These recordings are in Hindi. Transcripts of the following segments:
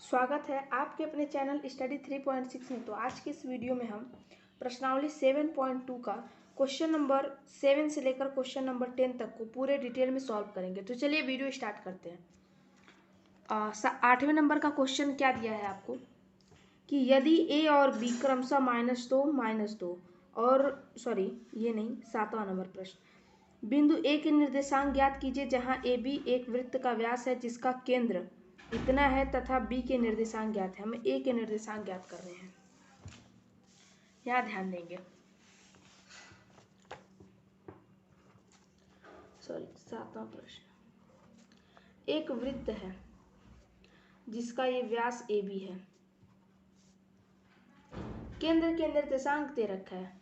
स्वागत है आपके अपने चैनल स्टडी 3.6 में। तो आज के इस वीडियो में हम प्रश्नावली 7.2 का क्वेश्चन नंबर 7 से लेकर क्वेश्चन नंबर 10 तक को पूरे डिटेल में सॉल्व करेंगे। तो चलिए वीडियो स्टार्ट करते हैं। 8वें नंबर का क्वेश्चन क्या दिया है आपको कि यदि ए और बी क्रमशः -2 और ये नहीं, 7वां नंबर प्रश्न, बिंदु ए के निर्देशांक ज्ञात कीजिए जहां ए बी एक वृत्त का व्यास है जिसका केंद्र इतना है तथा बी के निर्देशांक ज्ञात है। हम ए के निर्देशांक ज्ञात कर रहे हैं, यहाँ ध्यान देंगे। 7वां प्रश्न, एक वृत्त है जिसका ये व्यास ए बी है, केंद्र के निर्देशांक दे रखा है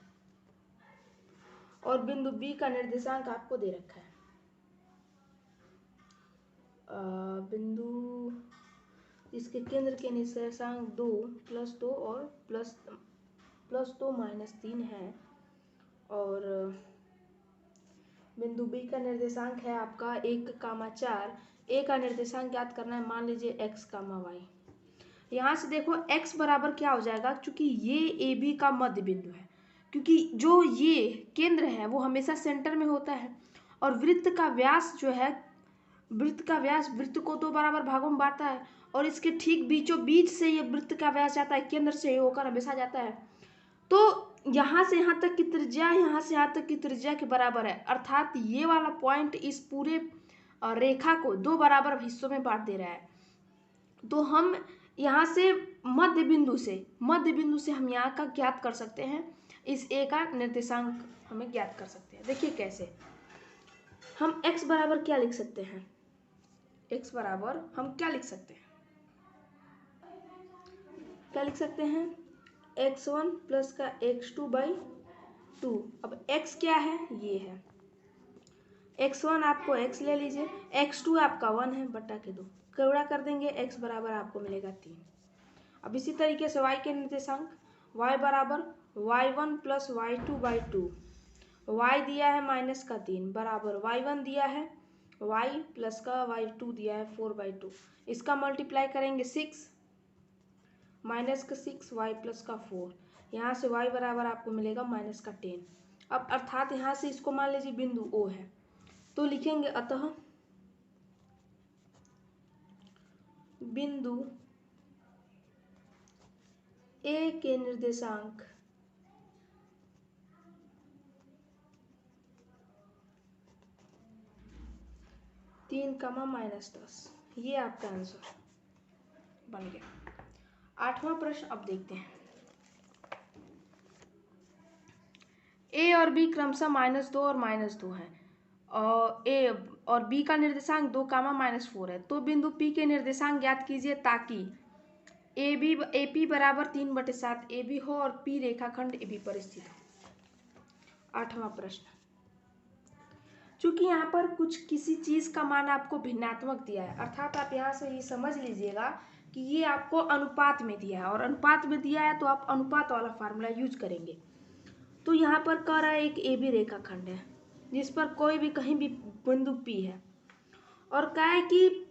और बिंदु बी का निर्देशांक आपको दे रखा है। बिंदु इसके केंद्र के निर्देशांक 2 + 2 और +2 - 3 है और बिंदु बी का निर्देशांक है आपका 1,4। ए का निर्देशांक ज्ञात करना है, मान लीजिए x, y। यहाँ से देखो x बराबर क्या हो जाएगा, क्योंकि ये ए बी का मध्य बिंदु है, क्योंकि जो ये केंद्र है वो हमेशा सेंटर में होता है और वृत्त का व्यास जो है, वृत्त को 2 बराबर भागों में बांटता है और इसके ठीक बीचों बीच से ये वृत्त का व्यास जाता है, केंद्र से होकर हमेशा जाता है। तो यहाँ से यहाँ तक की त्रिज्या यहाँ से यहाँ तक की त्रिज्या के बराबर है, अर्थात ये वाला पॉइंट इस पूरे रेखा को 2 बराबर हिस्सों में बांट दे रहा है। तो हम यहाँ से मध्य बिंदु से हम यहाँ का ज्ञात कर सकते हैं, इस ए का निर्देशांक हमें ज्ञात कर सकते हैं। देखिए कैसे, हम x बराबर क्या लिख सकते हैं, x बराबर हम क्या लिख सकते हैं, x1 प्लस का x2/2। अब x क्या है, ये है x1, आपको x ले लीजिए, x2 आपका 1 है, बटा के 2 गुणा कर देंगे, x बराबर आपको मिलेगा 3। अब इसी तरीके से y के निर्देशांक, y बराबर y1 प्लस y2/2, y दिया है -3 बराबर y1 दिया है y प्लस का y2 दिया है 4/2, इसका मल्टीप्लाई करेंगे 6 -6 y प्लस का 4, यहाँ से y बराबर आपको मिलेगा -10। अब अर्थात यहाँ से इसको मान लीजिए बिंदु O है, तो लिखेंगे अतः बिंदु A के निर्देशांक -10। ये आपका आंसर बन गया। 8वां प्रश्न अब देखते हैं। ए और बी क्रमशः -2 और -2 है और ए और बी का निर्देशांक 2, -4 है। तो बिंदु पी के निर्देशांक ज्ञात कीजिए ताकि ए पी बराबर 3/7 ए बी हो और पी रेखाखंड ए बी पर स्थित हो। 8वां प्रश्न, चूंकि यहाँ पर किसी चीज का मान आपको भिन्नात्मक दिया है, अर्थात आप यहाँ से ये समझ लीजिएगा कि ये आपको अनुपात में दिया है और अनुपात में दिया है तो आप अनुपात वाला फार्मूला यूज करेंगे। तो यहाँ पर कह रहा है एक ए बी रेखाखंड है जिस पर कोई भी कहीं भी बिंदु पी है और कहा है कि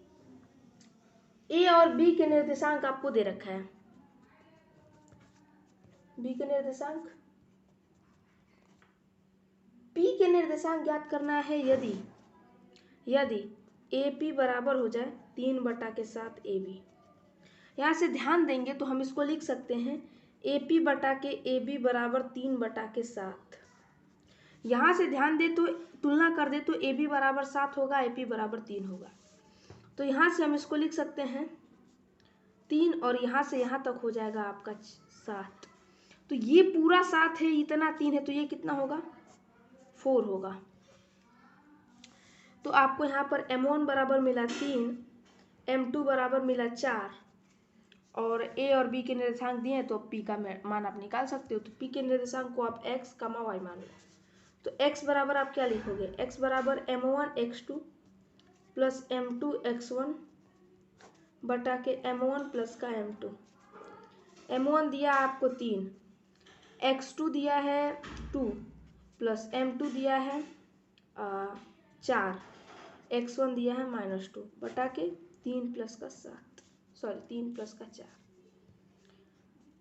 ए और बी के निर्देशांक आपको दे रखा है। बी के निर्देशांक, पी के निर्देशांक ज्ञात करना है यदि ए पी बराबर हो जाए 3/7 ए बी। यहाँ से ध्यान देंगे तो हम इसको लिख सकते हैं ए पी बटा के ए बी बराबर 3/7। यहाँ से ध्यान दे तो तुलना कर दे तो ए बी बराबर 7 होगा, ए पी बराबर 3 होगा। तो यहाँ से हम इसको लिख सकते हैं 3 और यहाँ से यहाँ तक हो जाएगा आपका 7। तो ये पूरा 7 है, इतना 3 है, तो ये कितना होगा, 4 होगा। तो आपको यहाँ पर m1 बराबर मिला 3, m2 बराबर मिला 4 और a और b के निर्देशांक दिए हैं तो p का मान आप निकाल सकते हो। तो p के निर्देशांक को आप x, y मान लो। तो x बराबर आप क्या लिखोगे, x बराबर m1 x2 plus m2 x1 बटा के m1 प्लस का m2। m1 दिया आपको 3, x2 दिया है 2 प्लस m2 दिया है 4, x1 दिया है -2 बटा के 3 प्लस का 7। सॉरी 3 प्लस का 4,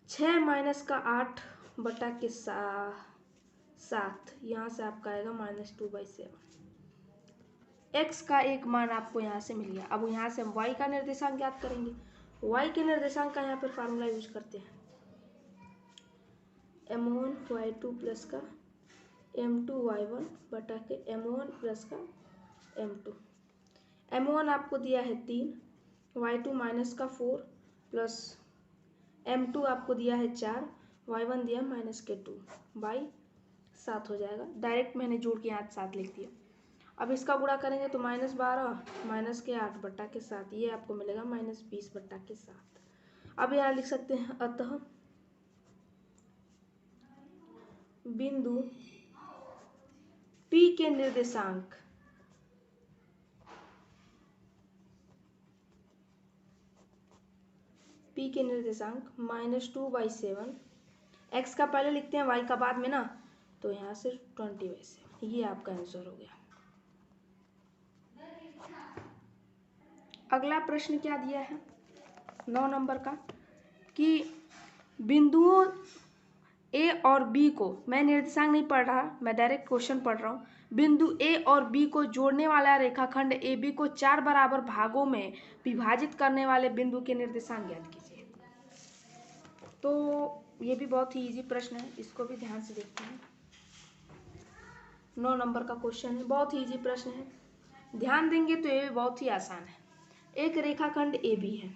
6 माइनस का 8 बटा के 7, यहाँ से आपका आएगा -2/7। x का एक मान आपको यहाँ से मिल गया। अब यहाँ से हम y का निर्देशांक ज्ञात करेंगे। y के निर्देशांक का यहाँ पर फार्मूला यूज करते हैं, m1 y2 प्लस का m2 y1 बटा के m1 प्लस का m2। m1 आपको दिया है 3, y2 माइनस का 4 प्लस m2 आपको दिया है 4, y1 दिया -2 बाई 7 हो जाएगा। डायरेक्ट मैंने जोड़ के यहाँ 7 लिख दिया। अब इसका गुणा करेंगे तो -12 माइनस के 8 बटा के 7, ये आपको मिलेगा -20 बटा के 7। अब यहाँ लिख सकते हैं, अतः बिंदु P के निर्देशांक -2/7, x का पहले लिखते हैं y का बाद में ना, तो यहाँ से 20/7, ये आपका आंसर हो गया। अगला प्रश्न क्या दिया है 9 नंबर का, कि बिंदुओं ए और बी को, मैं निर्देशांक नहीं पढ़ रहा, मैं डायरेक्ट क्वेश्चन पढ़ रहा हूँ। बिंदु ए और बी को जोड़ने वाला रेखाखंड ए बी को 4 बराबर भागों में विभाजित करने वाले बिंदु के निर्देशांक ज्ञात कीजिए। तो ये भी बहुत ही इजी प्रश्न है, इसको भी ध्यान से देखते हैं। 9 नंबर का क्वेश्चन है, बहुत ही इजी प्रश्न है, ध्यान देंगे तो ये भी बहुत ही आसान है। एक रेखाखंड ए बी है,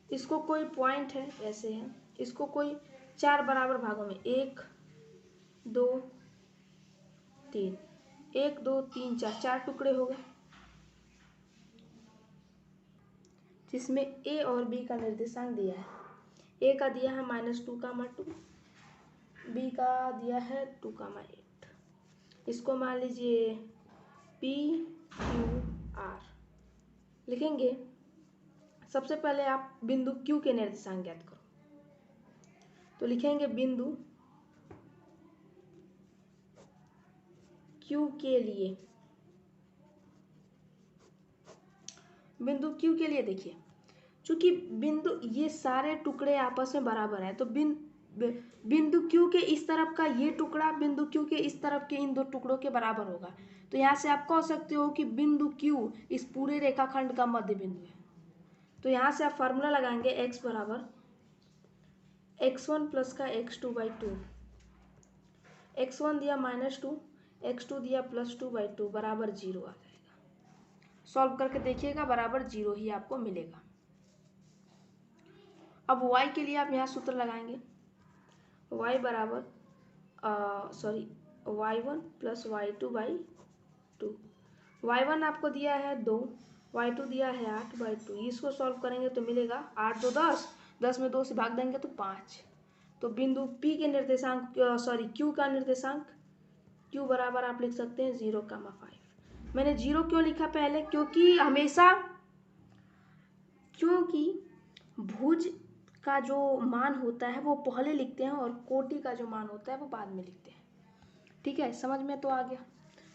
इसको कोई पॉइंट है ऐसे है, इसको कोई 4 बराबर भागों में 1 2 3 1 2 3 4 टुकड़े हो गए, जिसमें ए और बी का निर्देशांक दिया है। ए का दिया है -2, बी का दिया है 2,8। इसको मान लीजिए P Q R लिखेंगे। सबसे पहले आप बिंदु Q के निर्देशांक ज्ञात करो, तो लिखेंगे बिंदु Q के लिए, बिंदु Q के लिए देखिए, चूंकि बिंदु ये सारे टुकड़े आपस में बराबर हैं, तो बिंदु Q के इस तरफ का ये टुकड़ा बिंदु Q के इस तरफ के इन दो टुकड़ों के बराबर होगा। तो यहाँ से आप कह सकते हो कि बिंदु Q इस पूरे रेखाखंड का मध्य बिंदु है। तो यहाँ से आप फार्मूला लगाएंगे, x बराबर x1 प्लस का x2/2, x1 दिया -2, x2 दिया +2/2 बराबर 0 आ जाएगा। सॉल्व करके देखिएगा, बराबर 0 ही आपको मिलेगा। अब y के लिए आप यहाँ सूत्र लगाएंगे, y बराबर y1 प्लस y2/2। y1 आपको दिया है 2, y2 दिया है 8/2। इसको सॉल्व करेंगे तो मिलेगा 8 2 10, 10 में 2 से भाग देंगे तो 5। तो बिंदु P के निर्देशांक Q का निर्देशांक Q बराबर आप लिख सकते हैं 0,5। मैंने 0 क्यों लिखा पहले, क्योंकि भुज का जो मान होता है वो पहले लिखते हैं और कोटि का जो मान होता है वो बाद में लिखते हैं। ठीक है, समझ में तो आ गया।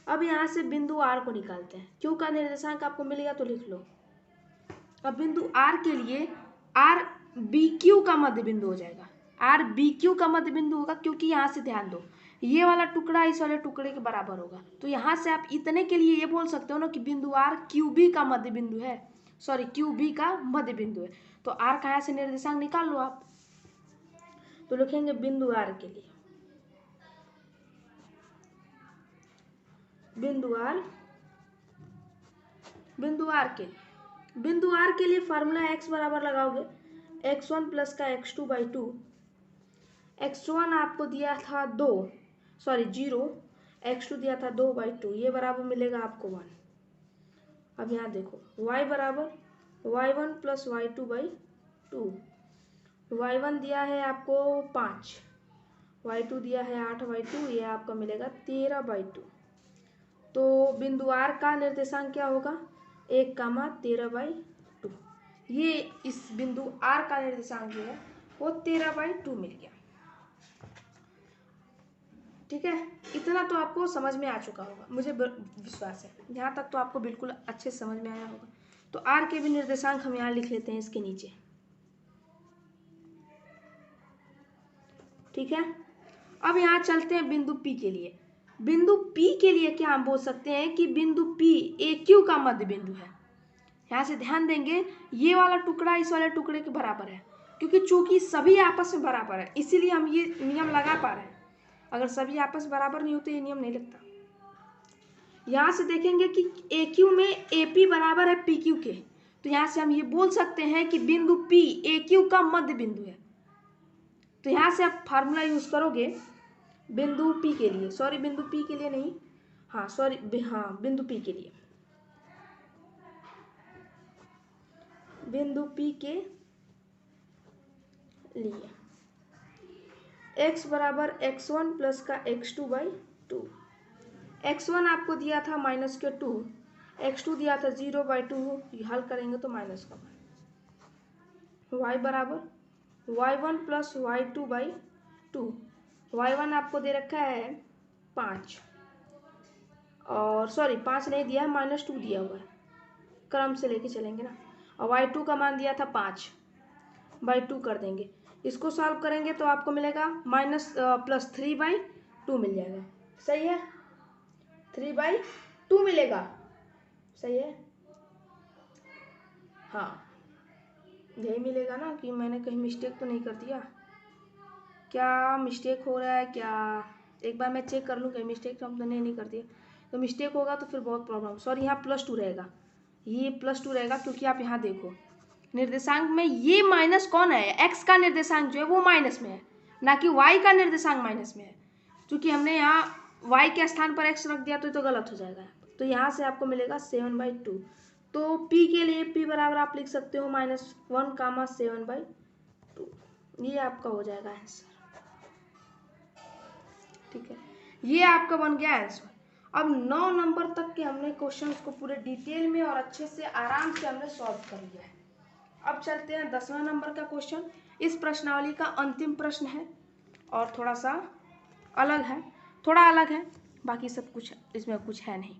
अब यहाँ से बिंदु R को निकालते हैं। Q का निर्देशांक आपको मिलेगा तो लिख लो। अब बिंदु R के लिए R BQ का मध्य बिंदु हो जाएगा, R BQ का मध्य बिंदु होगा, क्योंकि यहाँ से ध्यान दो, ये वाला टुकड़ा इस वाले टुकड़े के बराबर होगा। तो यहाँ से आप इतने के लिए ये बोल सकते हो ना कि बिंदु R QB का मध्य बिंदु है, QB का मध्य बिंदु है। तो R का यहाँ से निर्देशांक निकाल लो आप। तो लिखेंगे बिंदु R के लिए, बिंदु R के लिए फार्मूला x बराबर लगाओगे x1 प्लस का x2/2। x1 आपको दिया था 0, x2 दिया था 2/2, ये बराबर मिलेगा आपको 1। अब यहाँ देखो y बराबर y1 प्लस y2/2। y1 दिया है आपको 5, y2 दिया है 8/2, ये आपका मिलेगा 13/2। तो बिंदु R का निर्देशांक क्या होगा, 1,13/2। ये इस बिंदु R का निर्देशांक जो है वो 13/2 मिल गया। ठीक है, इतना तो आपको समझ में आ चुका होगा, मुझे विश्वास है। यहाँ तक तो आपको बिल्कुल अच्छे समझ में आया होगा। तो आर के भी निर्देशांक हम यहाँ लिख लेते हैं इसके नीचे। ठीक है, अब यहाँ चलते हैं बिंदु पी के लिए। बिंदु पी के लिए क्या हम बोल सकते हैं कि बिंदु पी ए क्यू का मध्य बिंदु है। यहाँ से ध्यान देंगे, ये वाला टुकड़ा इस वाले टुकड़े के बराबर है, क्योंकि चूंकि सभी आपस में बराबर है इसीलिए हम ये नियम लगा पा रहे हैं। अगर सभी आपस बराबर नहीं होते ये नियम नहीं लगता। यहाँ से देखेंगे कि ए क्यू में ए पी बराबर है पी क्यू के, तो यहाँ से हम ये बोल सकते हैं कि बिंदु पी ए क्यू का मध्य बिंदु है। तो यहाँ से आप फार्मूला यूज करोगे बिंदु पी के लिए, सॉरी बिंदु पी के लिए नहीं, हाँ सॉरी, हाँ बिंदु पी के लिए, बिंदु पी के लिए x बराबर x1 प्लस का x2 बाई 2। x1 आपको दिया था माइनस के 2, x2 दिया था 0/2, हल करेंगे तो माइनस का 1। y बराबर y1 plus y2 by 2। y1 आपको दे रखा है 5, और सॉरी 5 नहीं दिया है, -2 दिया हुआ है, क्रम से लेके चलेंगे ना। और y2 का मान दिया था 5/2 कर देंगे। इसको सॉल्व करेंगे तो आपको मिलेगा +3/2 मिल जाएगा। सही है, 3/2 मिलेगा। सही है, हाँ यही मिलेगा ना, कि मैंने कहीं मिस्टेक तो नहीं कर दिया। क्या मिस्टेक हो रहा है क्या, एक बार मैं चेक कर लूँ कहीं मिस्टेक तो हमने नहीं कर दिया। तो मिस्टेक होगा तो फिर बहुत प्रॉब्लम। सॉरी, यहाँ +2 रहेगा, ये +2 रहेगा, क्योंकि आप यहाँ देखो निर्देशांक में ये माइनस कौन है, x का निर्देशांक जो है वो माइनस में है, ना कि y का निर्देशांक माइनस में है। क्योंकि हमने यहाँ y के स्थान पर x रख दिया तो गलत हो जाएगा। तो यहाँ से आपको मिलेगा 7/2। तो p के लिए p बराबर आप लिख सकते हो -1, 7/2। ये आपका हो जाएगा आंसर। ठीक है, ये आपका बन गया आंसर। अब 9 नंबर तक के हमने क्वेश्चंस को पूरे डिटेल में और अच्छे से आराम से हमने सॉल्व कर लिया है। अब चलते हैं 10वां नंबर का क्वेश्चन। इस प्रश्नावली का अंतिम प्रश्न है और थोड़ा सा अलग है, बाकी सब कुछ इसमें कुछ है नहीं।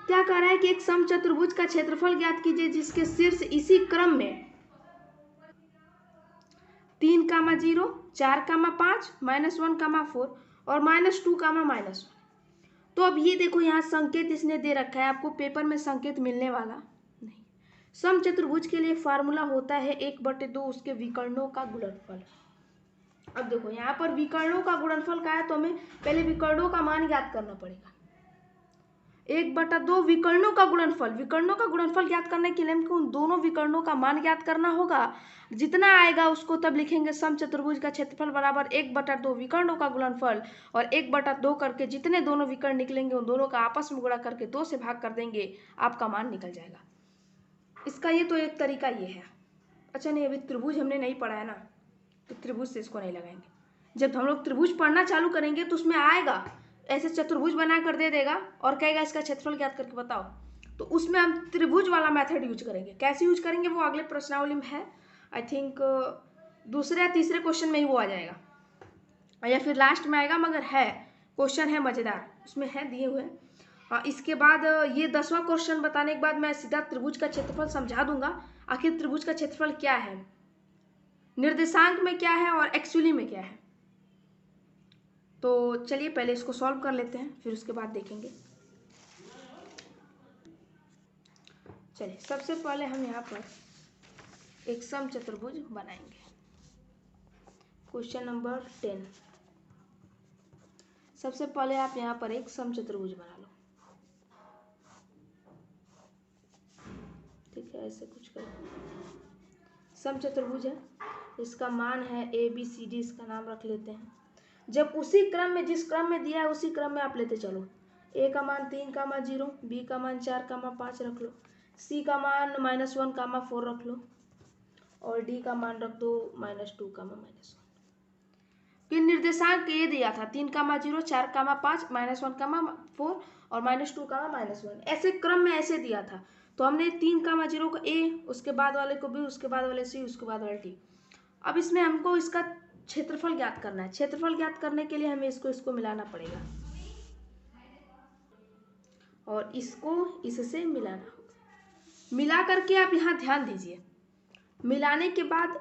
क्या कह रहा है कि एक समचतुर्भुज का क्षेत्रफल ज्ञात कीजिए जिसके शीर्ष इसी क्रम में 3, 0, 4, 5, -1, 4 और -2, -1। तो अब ये देखो यहाँ संकेत इसने दे रखा है, आपको पेपर में संकेत मिलने वाला नहीं। समचतुर्भुज के लिए फार्मूला होता है 1/2 उसके विकर्णों का गुणनफल। अब देखो यहाँ पर विकर्णों का गुणनफल का है, तो हमें पहले विकर्णों का मान ज्ञात करना पड़ेगा। 1/2 विकर्णों का गुणनफल ज्ञात करने के लिए हमको उन दोनों विकर्णों का मान ज्ञात करना होगा। जितना आएगा उसको तब लिखेंगे समचतुर्भुज का क्षेत्रफल बराबर 1/2 विकर्णों का गुणनफल, और 1/2 करके जितने दोनों विकर्ण निकलेंगे उन दोनों का आपस में गुणा करके 2 से भाग कर देंगे, आपका मान निकल जाएगा। इसका ये तो एक तरीका ये है। अच्छा नहीं, अभी त्रिभुज हमने नहीं पढ़ा है ना, तो त्रिभुज से इसको नहीं लगाएंगे। जब हम लोग त्रिभुज पढ़ना चालू करेंगे तो उसमें आएगा, ऐसे चतुर्भुज बना कर दे देगा और कहेगा इसका क्षेत्रफल ज्ञात करके बताओ, तो उसमें हम त्रिभुज वाला मेथड यूज करेंगे। कैसे यूज करेंगे वो अगले प्रश्नावली में है, आई थिंक दूसरे या तीसरे क्वेश्चन में ही वो आ जाएगा, या फिर लास्ट में आएगा, मगर है क्वेश्चन है मजेदार, उसमें है दिए हुए। इसके बाद ये 10वां क्वेश्चन बताने के बाद मैं सीधा त्रिभुज का क्षेत्रफल समझा दूंगा। आखिर त्रिभुज का क्षेत्रफल क्या है, निर्देशांक में क्या है और एक्चुअली में क्या है। तो चलिए पहले इसको सॉल्व कर लेते हैं, फिर उसके बाद देखेंगे। चलिए सबसे पहले हम यहाँ पर एक समचतुर्भुज बनाएंगे। Question number 10। सबसे पहले आप यहाँ पर एक समचतुर्भुज बना लो। ठीक है, ऐसे कुछ करो। समचतुर्भुज है, इसका मान है ABCD, इसका नाम रख लेते हैं। जब उसी क्रम में, जिस क्रम में दिया है उसी क्रम में आप लेते चलो। A का मान 3, 0, B का मान 4, 5 रख लो, C का मान -1, 4 रख लो, और D का मान रख दो -2, -1। फिर निर्देशांक ये दिया था 3, 0, 4, 5, -1, 4 और -2, -1। ऐसे क्रम में ऐसे दिया था, तो हमने 3, 0 को A, उसके बाद वाले को B, उसके बाद वाले C, उसके बाद वाले D। अब इसमें हमको इसका क्षेत्रफल ज्ञात करना है। क्षेत्रफल ज्ञात करने के लिए हमें इसको मिलाना पड़ेगा और इसको इससे मिलाना होगा। मिला करके आप यहाँ ध्यान दीजिए, मिलाने के बाद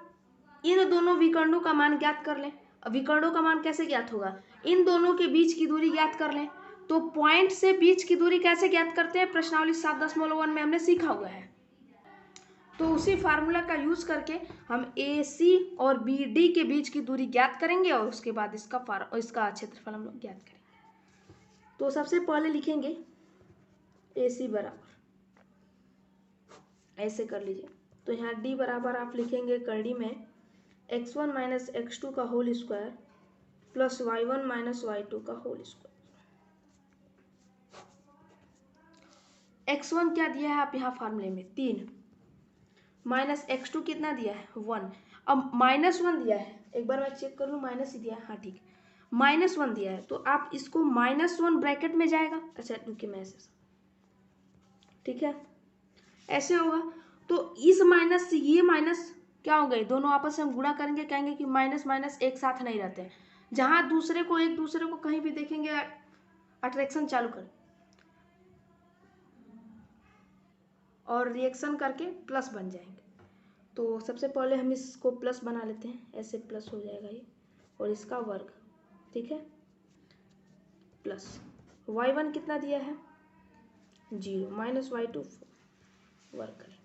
इन दोनों विकर्णों का मान ज्ञात कर लें। विकर्णों का मान कैसे ज्ञात होगा, इन दोनों के बीच की दूरी ज्ञात कर लें। तो पॉइंट से बीच की दूरी कैसे ज्ञात करते हैं, प्रश्नावली 7.1 में हमने सीखा हुआ है। तो उसी फार्मूला का यूज करके हम AC और BD के बीच की दूरी ज्ञात करेंगे और उसके बाद इसका क्षेत्रफल हम लोग ज्ञात करेंगे। तो सबसे पहले लिखेंगे AC बराबर, ऐसे कर लीजिए। तो यहाँ D बराबर आप लिखेंगे करड़ी में x1 माइनस x2 का whole square plus y1 minus y2 का होल स्क्वायर। x1 क्या दिया है आप यहाँ फार्मूले में 3, माइनस x2 कितना दिया है 1। अब -1 दिया है, एक बार मैं चेक कर लूँ, माइनस ही दिया है, हाँ ठीक, -1 दिया है। तो आप इसको -1 ब्रैकेट में जाएगा, अच्छा रुकिए मैं ऐसे, ठीक है ऐसे होगा। तो इस माइनस से ये माइनस क्या हो गए, दोनों आपस में हम गुणा करेंगे, कहेंगे कि माइनस माइनस एक साथ नहीं रहते। जहां एक दूसरे को कहीं भी देखेंगे अट्रैक्शन चालू कर और रिएक्शन करके प्लस बन जाएंगे। तो सबसे पहले हम इसको प्लस बना लेते हैं, ऐसे प्लस हो जाएगा ये, और इसका वर्ग, ठीक है, प्लस y1 कितना दिया है 0 माइनस y2 वर्ग करेंगे।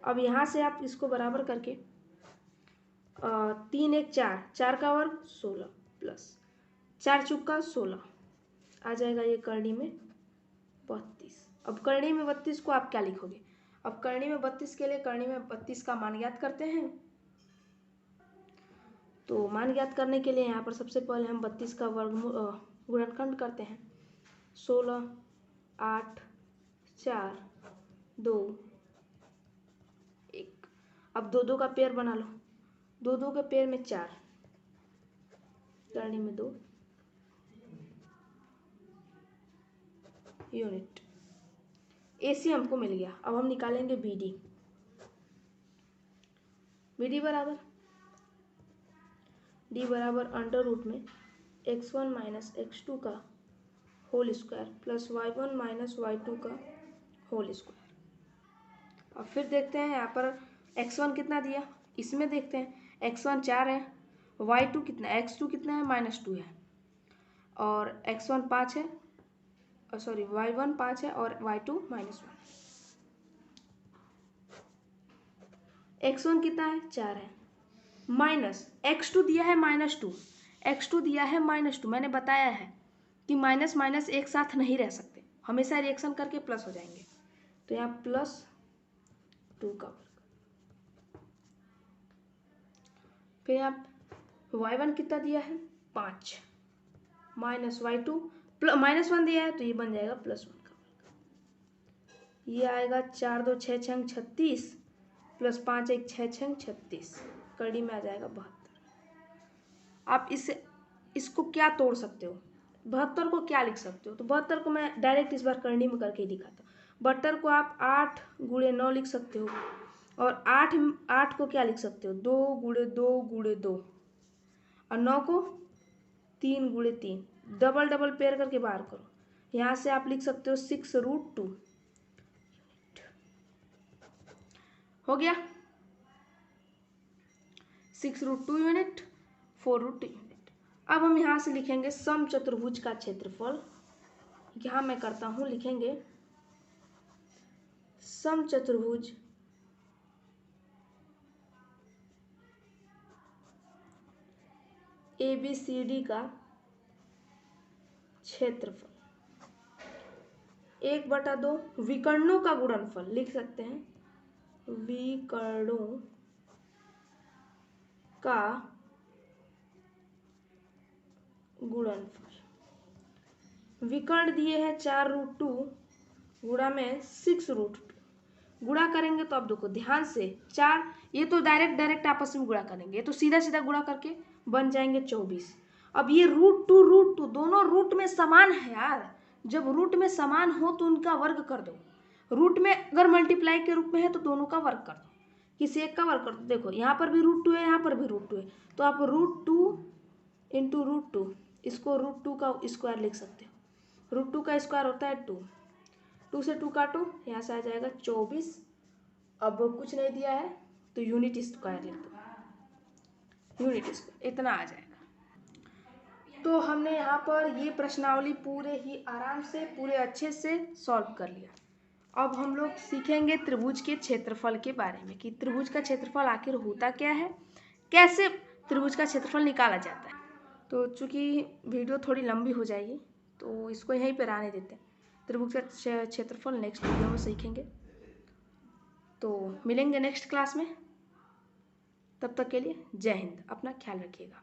अब यहाँ से आप इसको बराबर करके 3 1 4, 4 का वर्ग 16 प्लस 4 चौका 16 आ जाएगा ये करनी में 32। अब करनी में 32 को आप क्या लिखोगे, अब करनी में 32 के लिए करनी में 32 का मान ज्ञात करते हैं। तो मान ज्ञात करने के लिए यहाँ पर सबसे पहले हम 32 का वर्ग गुणनखंड करते हैं। 16 8 4 2 1। अब 2 2 का पेयर बना लो, 2 2 के पेयर में 4, करनी में 2 यूनिट। AC हमको मिल गया। अब हम निकालेंगे BD। BD बराबर D बराबर अंडर रूट में x1 माइनस x2 का whole square plus y1 minus y2 का होल स्क्वायर। अब फिर देखते हैं यहाँ पर x1 कितना दिया, इसमें देखते हैं x1 4 है, y2 कितना, x2 कितना है -2 है, और x1 5 है, सॉरी y1 5 है और y2 -1। x1 कितना है 4 है, माइनस x2 दिया है -2, x2 दिया है -2। मैंने बताया है कि माइनस माइनस एक साथ नहीं रह सकते, हमेशा रिएक्शन करके प्लस हो जाएंगे। तो यहाँ +2 का वर्ग, फिर यहाँ y1 कितना दिया है 5 माइनस y2 -1 दिया है, तो ये बन जाएगा +1 का वर्ग। ये आएगा 4 2 6 6 36 प्लस 5 1 6 6 36, कड़ी में आ जाएगा 72। आप इसको क्या तोड़ सकते हो, 72 को क्या लिख सकते हो, तो 72 को मैं डायरेक्ट इस बार करनी में करके ही दिखाता हूँ। 72 को आप 8 × 9 लिख सकते हो, और 8 को क्या लिख सकते हो 2 × 2 × 2, और 9 को 3 × 3, डबल डबल पेयर करके बाहर करो। यहाँ से आप लिख सकते हो 6√2 हो गया, 6√2 यूनिट, 4√2 यूनिट। अब हम यहाँ से लिखेंगे समचतुर्भुज का क्षेत्रफल। यहाँ मैं करता हूँ, लिखेंगे समचतुर्भुज ABCD का क्षेत्रफल 1/2 विकर्णों का गुणनफल लिख सकते हैं, विकर्णों का गुणनफल। विकर्ण दिए हैं 4√2 गुणा में 6√2, गुणा करेंगे तो अब देखो ध्यान से 4, ये तो डायरेक्ट आपस में गुणा करेंगे, ये तो सीधा सीधा गुणा करके बन जाएंगे 24। अब ये √2 दोनों रूट में समान है यार, जब रूट में समान हो तो उनका वर्ग कर दो। रूट में अगर मल्टीप्लाई के रूप में है तो दोनों का वर्ग कर दो, किसी एक का वर्ग कर दो। देखो यहाँ पर भी √2 है, यहाँ पर भी √2 है, तो आप √2 × √2, इसको √2 का स्क्वायर लिख सकते हो। √2 का स्क्वायर होता है 2, 2 से 2 काटो, यहाँ से आ जाएगा 24। अब कुछ नहीं दिया है तो यूनिट स्क्वायर लिख दो, यूनिट स्क्वायर इतना आ जाएगा। तो हमने यहाँ पर ये प्रश्नावली पूरे ही आराम से पूरे अच्छे से सॉल्व कर लिया। अब हम लोग सीखेंगे त्रिभुज के क्षेत्रफल के बारे में कि त्रिभुज का क्षेत्रफल आखिर होता क्या है, कैसे त्रिभुज का क्षेत्रफल निकाला जाता है। तो चूँकि वीडियो थोड़ी लंबी हो जाएगी तो इसको यहीं पर आने देते हैं। त्रिभुज का क्षेत्रफल नेक्स्ट वीडियो में सीखेंगे। तो मिलेंगे नेक्स्ट क्लास में, तब तक के लिए जय हिंद, अपना ख्याल रखिएगा।